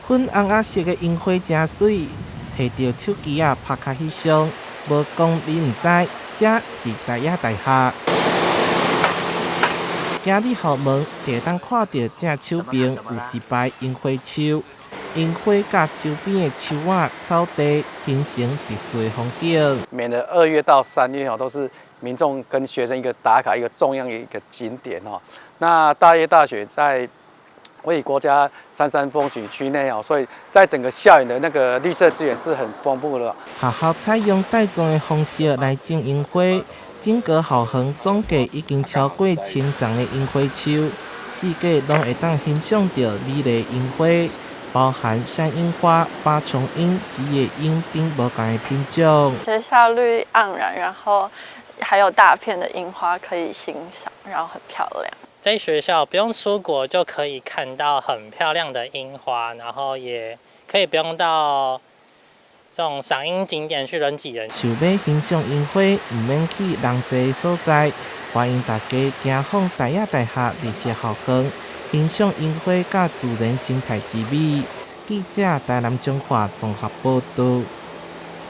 粉红仔色的樱花真水，摕着手机拍卡翕相，无讲你毋知，这是台野大学。今日校门就当看到正手边有一排樱花树，樱花甲周边的树仔、草地形成特殊的风景。每年2月到3月都是民众跟学生一个打卡一个重要的一个景点哦。那大业大学在位于国家三山风景区内哦，所以在整个校园的那个绿色资源是很丰富的。学校采用带种的方式来种樱花，整个校园总计已经超过1000丛的樱花树，四界拢会当欣赏到美丽樱花，包含山樱花、八重樱、吉野樱等不同的品种。学校绿盎然，然后还有大片的樱花可以欣赏，然后很漂亮。在学校不用出国就可以看到很漂亮的樱花，然后也可以不用到这种赏樱景点去人挤人。想要欣赏樱花，唔免去人济的所在，欢迎大家走访台野大学历史校园，欣赏樱花甲自然生态之美。记者台南中华综合报道。